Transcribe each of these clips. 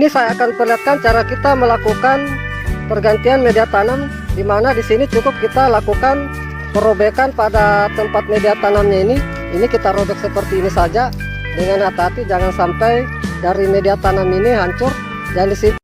Ini saya akan perlihatkan cara kita melakukan pergantian media tanam, di mana di sini cukup kita lakukan perobekan pada tempat media tanamnya ini. Ini kita robek seperti ini saja dengan hati-hati, jangan sampai dari media tanam ini hancur. Dan di sini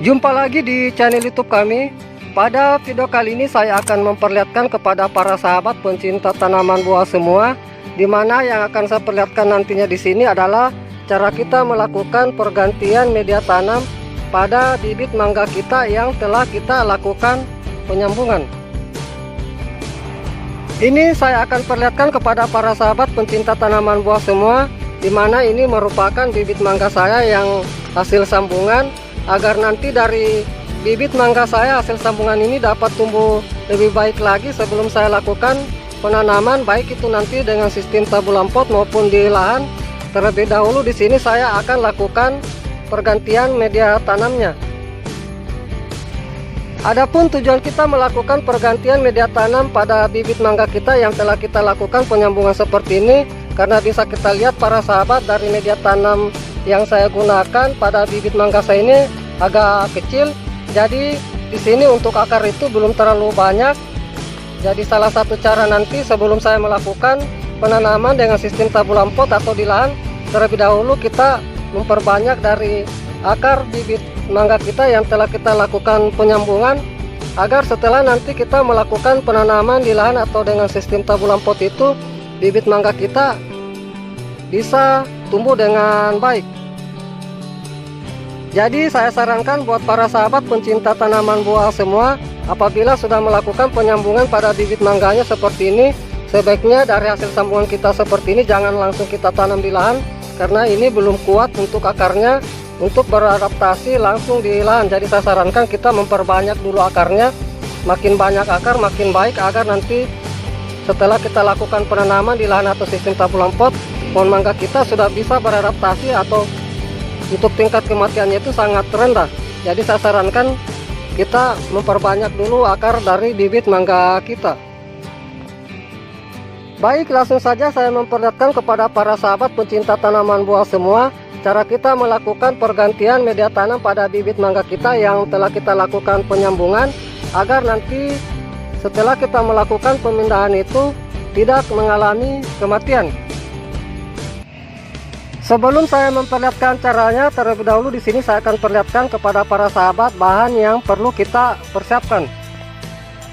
jumpa lagi di channel YouTube kami. Pada video kali ini saya akan memperlihatkan kepada para sahabat pencinta tanaman buah semua, di mana yang akan saya perlihatkan nantinya di sini adalah cara kita melakukan pergantian media tanam pada bibit mangga kita yang telah kita lakukan penyambungan. Ini saya akan perlihatkan kepada para sahabat pencinta tanaman buah semua, di mana ini merupakan bibit mangga saya yang hasil sambungan, agar nanti dari bibit mangga saya hasil sambungan ini dapat tumbuh lebih baik lagi sebelum saya lakukan penanaman, baik itu nanti dengan sistem tabulam pot maupun di lahan. Terlebih dahulu di sini saya akan lakukan pergantian media tanamnya. Adapun tujuan kita melakukan pergantian media tanam pada bibit mangga kita yang telah kita lakukan penyambungan seperti ini, karena bisa kita lihat para sahabat dari media tanam yang saya gunakan pada bibit mangga saya ini agak kecil. Jadi di sini untuk akar itu belum terlalu banyak. Jadi salah satu cara nanti sebelum saya melakukan penanaman dengan sistem tabulam pot atau di lahan, terlebih dahulu kita memperbanyak dari akar bibit mangga kita yang telah kita lakukan penyambungan, agar setelah nanti kita melakukan penanaman di lahan atau dengan sistem tabulam pot itu, bibit mangga kita bisa tumbuh dengan baik. Jadi saya sarankan buat para sahabat pencinta tanaman buah semua, apabila sudah melakukan penyambungan pada bibit mangganya seperti ini, sebaiknya dari hasil sambungan kita seperti ini jangan langsung kita tanam di lahan, karena ini belum kuat untuk akarnya untuk beradaptasi langsung di lahan. Jadi saya sarankan kita memperbanyak dulu akarnya, makin banyak akar makin baik, agar nanti setelah kita lakukan penanaman di lahan atau sistem tabulam pot, pohon mangga kita sudah bisa beradaptasi atau untuk tingkat kematiannya itu sangat rendah. Jadi saya sarankan kita memperbanyak dulu akar dari bibit mangga kita. Baik, langsung saja saya memperlihatkan kepada para sahabat pencinta tanaman buah semua cara kita melakukan pergantian media tanam pada bibit mangga kita yang telah kita lakukan penyambungan, agar nanti setelah kita melakukan pemindahan itu tidak mengalami kematian. Sebelum saya memperlihatkan caranya, terlebih dahulu di sini saya akan perlihatkan kepada para sahabat bahan yang perlu kita persiapkan.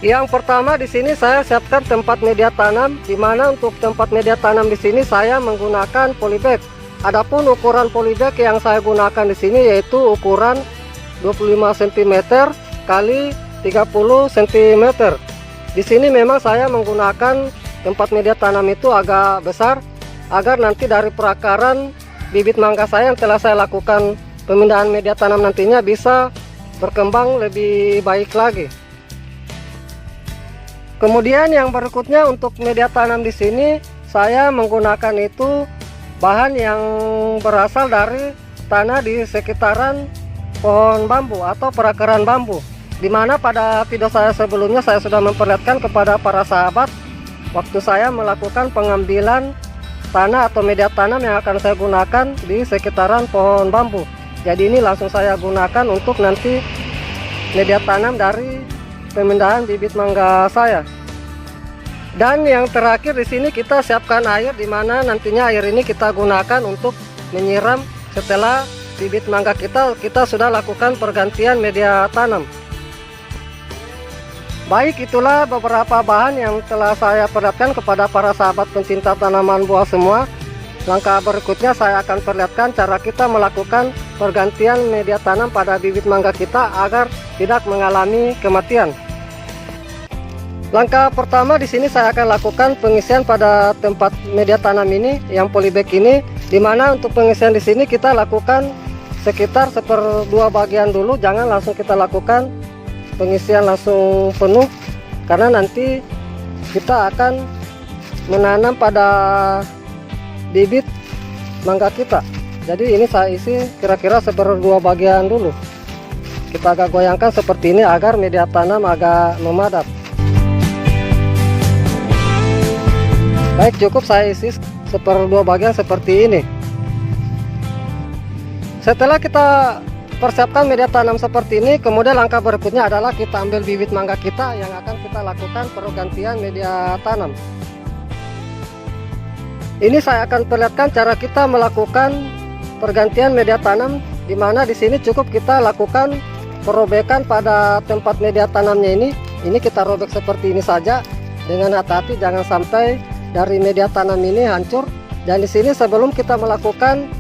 Yang pertama di sini saya siapkan tempat media tanam, di mana untuk tempat media tanam di sini saya menggunakan polybag. Adapun ukuran polybag yang saya gunakan di sini yaitu ukuran 25 cm kali 30 cm. Di sini memang saya menggunakan tempat media tanam itu agak besar, agar nanti dari perakaran bibit mangga saya yang telah saya lakukan pemindahan media tanam nantinya bisa berkembang lebih baik lagi. Kemudian yang berikutnya untuk media tanam di sini saya menggunakan itu bahan yang berasal dari tanah di sekitaran pohon bambu atau perakaran bambu, dimana pada video saya sebelumnya saya sudah memperlihatkan kepada para sahabat waktu saya melakukan pengambilan tanah atau media tanam yang akan saya gunakan di sekitaran pohon bambu. Jadi ini langsung saya gunakan untuk nanti media tanam dari pemindahan bibit mangga saya. Dan yang terakhir di sini kita siapkan air, di mana nantinya air ini kita gunakan untuk menyiram setelah bibit mangga kita sudah lakukan pergantian media tanam. Baik, itulah beberapa bahan yang telah saya perlihatkan kepada para sahabat pencinta tanaman buah semua. Langkah berikutnya saya akan perlihatkan cara kita melakukan pergantian media tanam pada bibit mangga kita agar tidak mengalami kematian. Langkah pertama di sini saya akan lakukan pengisian pada tempat media tanam ini yang polybag ini, di mana untuk pengisian di sini kita lakukan sekitar 1/2 bagian dulu, jangan langsung kita lakukan pengisian langsung penuh, karena nanti kita akan menanam pada bibit mangga kita. Jadi ini saya isi kira-kira 1/2 bagian dulu. Kita agak goyangkan seperti ini agar media tanam agak memadat. Baik, cukup saya isi seperdua bagian seperti ini. Setelah kita persiapkan media tanam seperti ini, kemudian langkah berikutnya adalah kita ambil bibit mangga kita yang akan kita lakukan pergantian media tanam. Ini saya akan perlihatkan cara kita melakukan pergantian media tanam, di mana di sini cukup kita lakukan perobekan pada tempat media tanamnya ini. Ini kita robek seperti ini saja dengan hati-hati, jangan sampai dari media tanam ini hancur. Dan di sini sebelum kita melakukan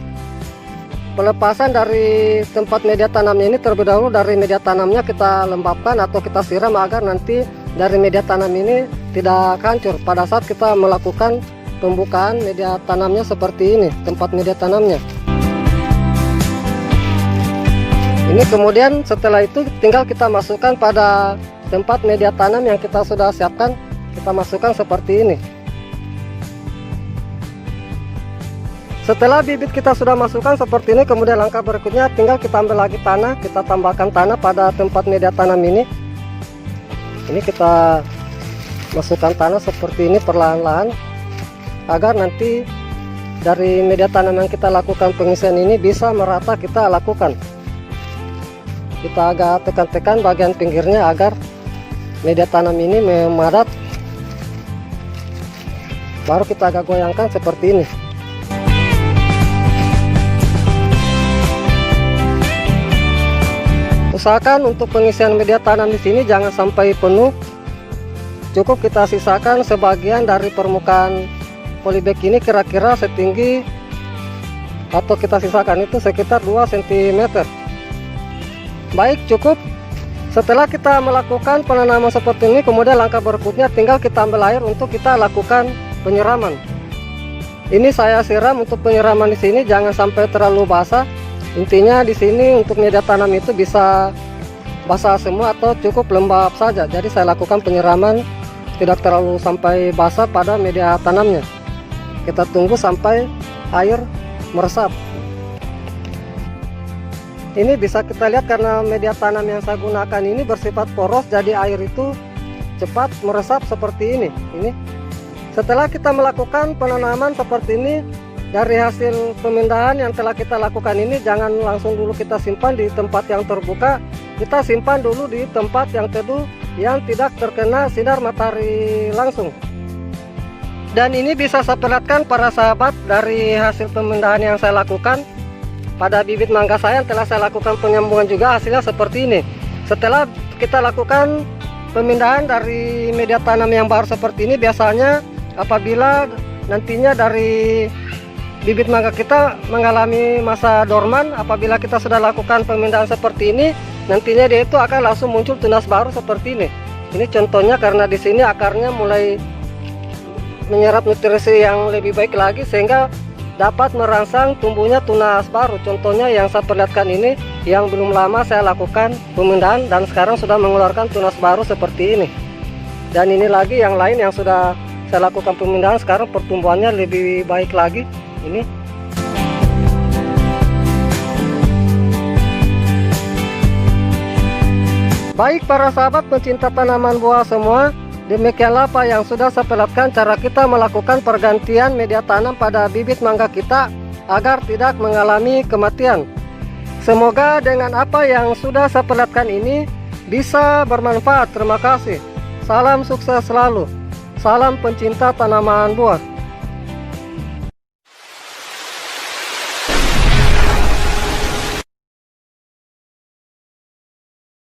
pelepasan dari tempat media tanamnya ini, terlebih dahulu dari media tanamnya kita lembabkan atau kita siram agar nanti dari media tanam ini tidak hancur pada saat kita melakukan pembukaan media tanamnya seperti ini, tempat media tanamnya. Ini kemudian setelah itu tinggal kita masukkan pada tempat media tanam yang kita sudah siapkan, kita masukkan seperti ini. Setelah bibit kita sudah masukkan seperti ini, kemudian langkah berikutnya tinggal kita ambil lagi tanah, kita tambahkan tanah pada tempat media tanam ini. Ini kita masukkan tanah seperti ini perlahan-lahan, agar nanti dari media tanam yang kita lakukan pengisian ini bisa merata kita lakukan. Kita agak tekan-tekan bagian pinggirnya agar media tanam ini memadat. Baru kita agak goyangkan seperti ini. Usahakan untuk pengisian media tanam di sini jangan sampai penuh. Cukup kita sisakan sebagian dari permukaan polybag ini, kira-kira setinggi, atau kita sisakan itu sekitar 2 cm. Baik, cukup. Setelah kita melakukan penanaman seperti ini, kemudian langkah berikutnya tinggal kita ambil air untuk kita lakukan penyiraman. Ini saya siram untuk penyiraman di sini jangan sampai terlalu basah. Intinya di sini untuk media tanam itu bisa basah semua atau cukup lembab saja. Jadi saya lakukan penyiraman tidak terlalu sampai basah pada media tanamnya. Kita tunggu sampai air meresap. Ini bisa kita lihat karena media tanam yang saya gunakan ini bersifat poros, jadi air itu cepat meresap seperti ini. Setelah kita melakukan penanaman seperti ini, dari hasil pemindahan yang telah kita lakukan ini, jangan langsung dulu kita simpan di tempat yang terbuka. Kita simpan dulu di tempat yang teduh yang tidak terkena sinar matahari langsung. Dan ini bisa saya perlihatkan para sahabat dari hasil pemindahan yang saya lakukan pada bibit mangga saya yang telah saya lakukan penyambungan juga, hasilnya seperti ini. Setelah kita lakukan pemindahan dari media tanam yang baru seperti ini, biasanya apabila nantinya dari bibit mangga kita mengalami masa dorman, apabila kita sudah lakukan pemindahan seperti ini, nantinya dia itu akan langsung muncul tunas baru seperti ini. Ini contohnya karena di sini akarnya mulai menyerap nutrisi yang lebih baik lagi sehingga dapat merangsang tumbuhnya tunas baru. Contohnya yang saya perlihatkan ini, yang belum lama saya lakukan pemindahan dan sekarang sudah mengeluarkan tunas baru seperti ini. Dan ini lagi yang lain yang sudah saya lakukan pemindahan, sekarang pertumbuhannya lebih baik lagi. Ini baik para sahabat pencinta tanaman buah semua, demikianlah apa yang sudah saya perlihatkan cara kita melakukan pergantian media tanam pada bibit mangga kita agar tidak mengalami kematian. Semoga dengan apa yang sudah saya perlihatkan ini bisa bermanfaat. Terima kasih. Salam sukses selalu. Salam pencinta tanaman buah.